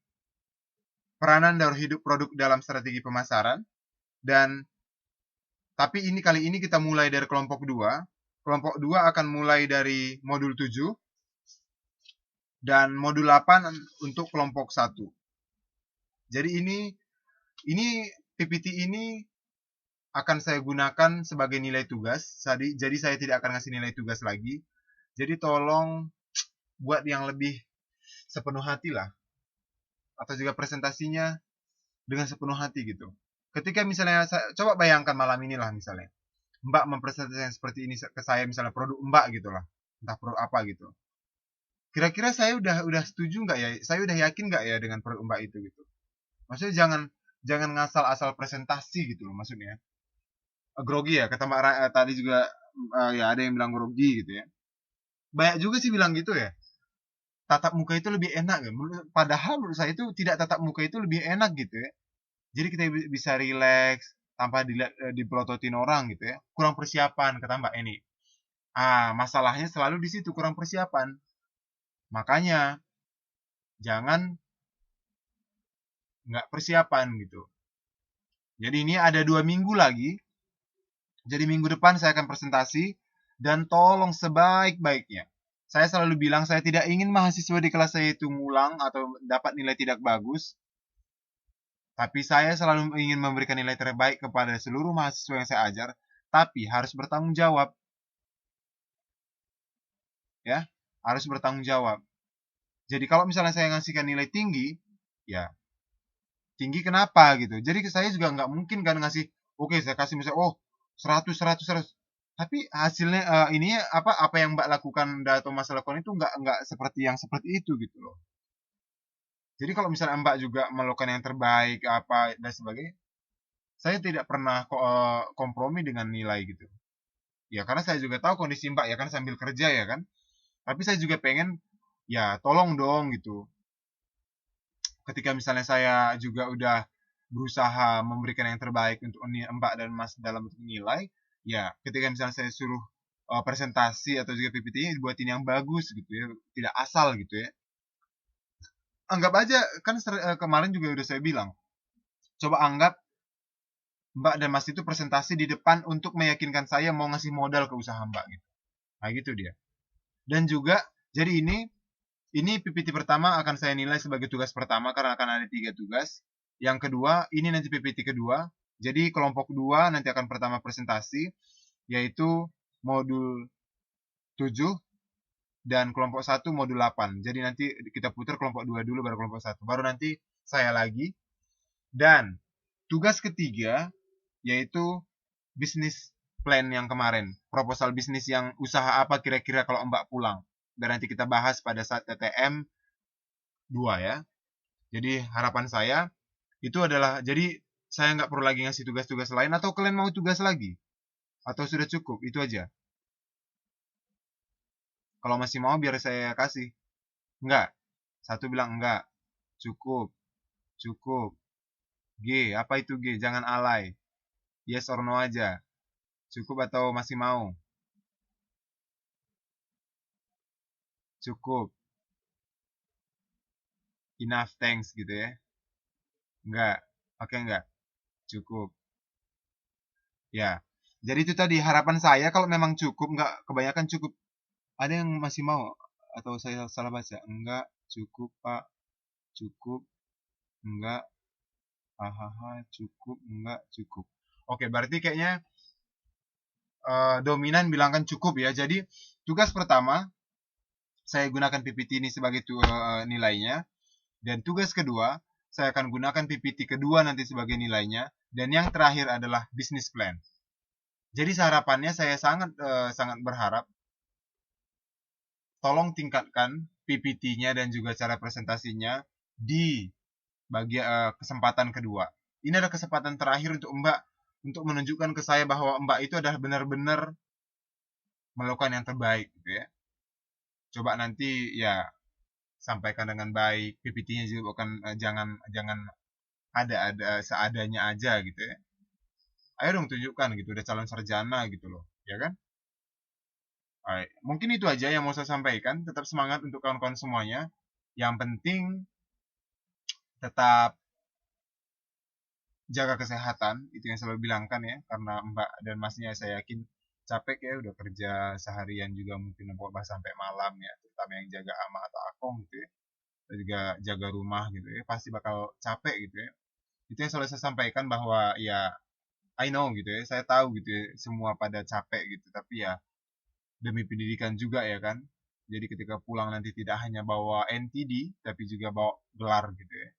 peranan daur hidup produk dalam strategi pemasaran dan tapi kali ini kita mulai dari kelompok 2. Kelompok 2 akan mulai dari modul 7 dan modul 8 untuk kelompok 1. Jadi ini PPT ini akan saya gunakan sebagai nilai tugas. Jadi saya tidak akan ngasih nilai tugas lagi. Jadi tolong buat yang lebih sepenuh hati lah. Atau juga presentasinya dengan sepenuh hati gitu. Ketika misalnya coba bayangkan malam inilah misalnya. Mbak mempresentasikan seperti ini ke saya misalnya produk Mbak gitu lah. Entah produk apa gitu. Kira-kira saya udah setuju nggak ya? Saya udah yakin nggak ya dengan produk Mbak itu gitu. Maksudnya jangan ngasal asal presentasi gitu loh maksudnya. Grogi ya kata Mbak tadi juga ya ada yang bilang grogi gitu ya. Banyak juga sih bilang gitu ya. Tatap muka itu lebih enak ya. Padahal menurut saya itu tidak tatap muka itu lebih enak gitu ya. Jadi kita bisa rileks tanpa dipelototin orang gitu ya. Kurang persiapan kata Mbak Eni. Masalahnya selalu di situ kurang persiapan. Makanya jangan nggak persiapan gitu. Jadi ini ada 2 minggu lagi. Jadi minggu depan saya akan presentasi dan tolong sebaik-baiknya. Saya selalu bilang saya tidak ingin mahasiswa di kelas saya itu ngulang atau dapat nilai tidak bagus, tapi saya selalu ingin memberikan nilai terbaik kepada seluruh mahasiswa yang saya ajar, tapi harus bertanggung jawab, ya, harus bertanggung jawab. Jadi kalau misalnya saya ngasihkan nilai tinggi, ya tinggi kenapa gitu. Jadi saya juga nggak mungkin kan ngasih, oke saya kasih misalnya, oh 100, 100, 100. Tapi hasilnya ini apa yang Mbak lakukan atau Mas lakukan itu nggak seperti yang seperti itu gitu loh. Jadi kalau misalnya Mbak juga melakukan yang terbaik apa dan sebagainya, saya tidak pernah kompromi dengan nilai gitu. Ya karena saya juga tahu kondisi Mbak ya kan sambil kerja ya kan. Tapi saya juga pengen ya tolong dong gitu. Ketika misalnya saya juga udah berusaha memberikan yang terbaik untuk Mbak dan Mas dalam bentuk nilai, ya ketika misalnya saya suruh presentasi atau juga PPT-nya dibuatin yang bagus gitu ya, tidak asal gitu ya. Anggap aja kan kemarin juga udah saya bilang, coba anggap Mbak dan Mas itu presentasi di depan untuk meyakinkan saya mau ngasih modal ke usaha Mbak gitu. Nah gitu dia. Dan juga jadi ini PPT pertama akan saya nilai sebagai tugas pertama karena akan ada 3 tugas. Yang kedua, ini nanti PPT kedua. Jadi kelompok 2 nanti akan pertama presentasi, yaitu modul 7 dan kelompok 1 modul 8. Jadi nanti kita putar kelompok 2 dulu baru kelompok 1. Baru nanti saya lagi. Dan tugas ketiga yaitu bisnis plan yang kemarin. Proposal bisnis yang usaha apa kira-kira kalau Mbak pulang. Dan nanti kita bahas pada saat TTM 2 ya. Jadi harapan saya itu adalah, jadi saya nggak perlu lagi ngasih tugas-tugas lain atau kalian mau tugas lagi? Atau sudah cukup? Itu aja. Kalau masih mau biar saya kasih. Enggak. Satu bilang enggak. Cukup. Cukup. G. Apa itu G? Jangan alay. Yes or no aja. Cukup atau masih mau? Cukup. Enough, thanks gitu ya. Enggak. Oke enggak? Cukup. Ya. Jadi itu tadi harapan saya kalau memang cukup, enggak kebanyakan cukup. Ada yang masih mau atau saya salah baca? Enggak, cukup Pak. Cukup. Enggak. Hahaha, cukup. Enggak, cukup. Oke, berarti kayaknya dominan bilangkan cukup ya. Jadi tugas pertama saya gunakan PPT ini sebagai nilainya, dan tugas kedua saya akan gunakan PPT kedua nanti sebagai nilainya, dan yang terakhir adalah business plan. Jadi harapannya saya sangat berharap tolong tingkatkan PPT-nya dan juga cara presentasinya di bagian kesempatan kedua. Ini adalah kesempatan terakhir untuk Mbak untuk menunjukkan ke saya bahwa Mbak itu adalah benar-benar melakukan yang terbaik gitu ya. Coba nanti ya sampaikan dengan baik, PPT-nya juga bukan jangan jangan ada seadanya aja gitu ya. Ayo dong tunjukkan gitu, udah calon sarjana gitu loh, ya kan? Baik. Mungkin itu aja yang mau saya sampaikan. Tetap semangat untuk kawan-kawan semuanya. Yang penting tetap jaga kesehatan, itu yang selalu bilangkan ya, karena Mbak dan Masnya saya yakin capek ya, udah kerja seharian juga mungkin bahkan sampai malam ya, terutama yang jaga ama atau akong gitu ya, dan juga jaga rumah gitu ya, pasti bakal capek gitu ya. Itu yang selalu saya sampaikan bahwa ya I know gitu ya, saya tahu gitu ya, semua pada capek gitu, tapi ya demi pendidikan juga ya kan. Jadi ketika pulang nanti tidak hanya bawa NTD, tapi juga bawa gelar gitu ya.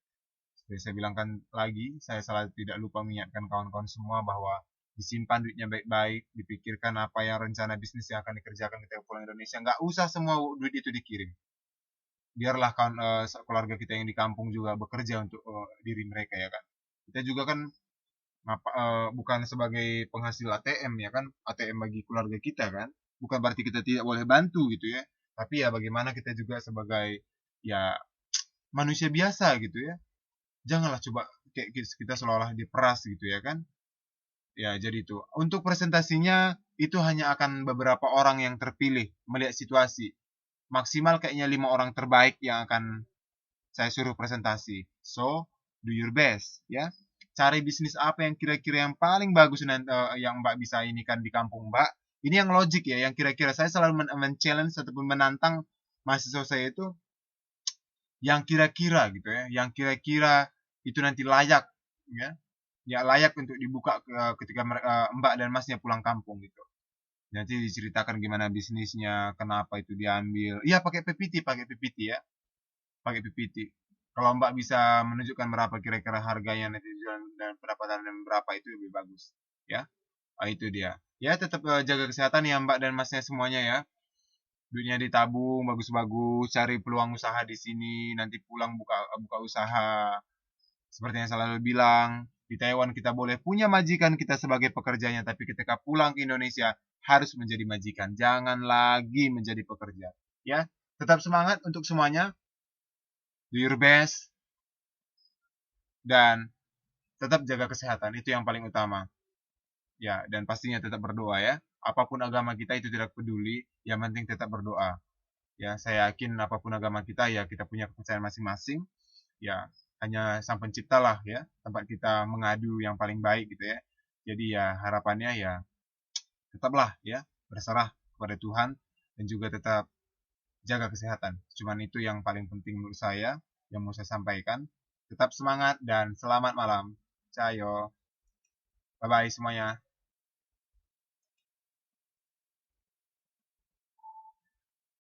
Seperti saya bilangkan lagi, saya selalu tidak lupa mengingatkan kawan-kawan semua bahwa disimpan duitnya baik-baik, dipikirkan apa yang rencana bisnis yang akan dikerjakan ketika pulang Indonesia. Nggak usah semua duit itu dikirim. Biarlah keluarga kita yang di kampung juga bekerja untuk diri mereka ya kan. Kita juga kan bukan sebagai penghasil ATM ya kan, ATM bagi keluarga kita kan. Bukan berarti kita tidak boleh bantu gitu ya. Tapi ya bagaimana kita juga sebagai ya manusia biasa gitu ya, janganlah coba kayak kita seolah-olah diperas gitu ya kan. Ya jadi itu untuk presentasinya itu hanya akan beberapa orang yang terpilih melihat situasi, maksimal kayaknya 5 orang terbaik yang akan saya suruh presentasi. So do your best ya, cari bisnis apa yang kira-kira yang paling bagus nanti yang Mbak bisa ini kan di kampung Mbak. Ini yang logik ya, yang kira-kira saya selalu men-challenge ataupun menantang mahasiswa saya itu yang kira-kira gitu ya, yang kira-kira itu nanti layak ya, ya layak untuk dibuka ketika Mbak dan Masnya pulang kampung gitu. Nanti diceritakan gimana bisnisnya, kenapa itu diambil. Iya pakai PPT ya, pakai PPT. Kalau Mbak bisa menunjukkan berapa kira-kira harganya nanti dijual dan pendapatan dan berapa itu lebih bagus ya. Itu dia. Ya tetap jaga kesehatan ya Mbak dan Masnya semuanya ya. Duitnya ditabung bagus-bagus, cari peluang usaha di sini, nanti pulang buka buka usaha. Seperti yang selalu bilang, di Taiwan kita boleh punya majikan kita sebagai pekerjanya, tapi ketika pulang ke Indonesia harus menjadi majikan, jangan lagi menjadi pekerja. Ya, tetap semangat untuk semuanya, do your best, dan tetap jaga kesehatan, itu yang paling utama. Ya, dan pastinya tetap berdoa ya. Apapun agama kita itu tidak peduli, yang penting tetap berdoa. Ya, saya yakin apapun agama kita ya kita punya kepercayaan masing-masing. Ya, hanya Sang Pencipta lah ya tempat kita mengadu yang paling baik gitu ya. Jadi ya harapannya ya tetaplah ya berserah kepada Tuhan dan juga tetap jaga kesehatan. Cuman itu yang paling penting menurut saya yang mau saya sampaikan. Tetap semangat dan selamat malam. Cayo. Bye bye semuanya.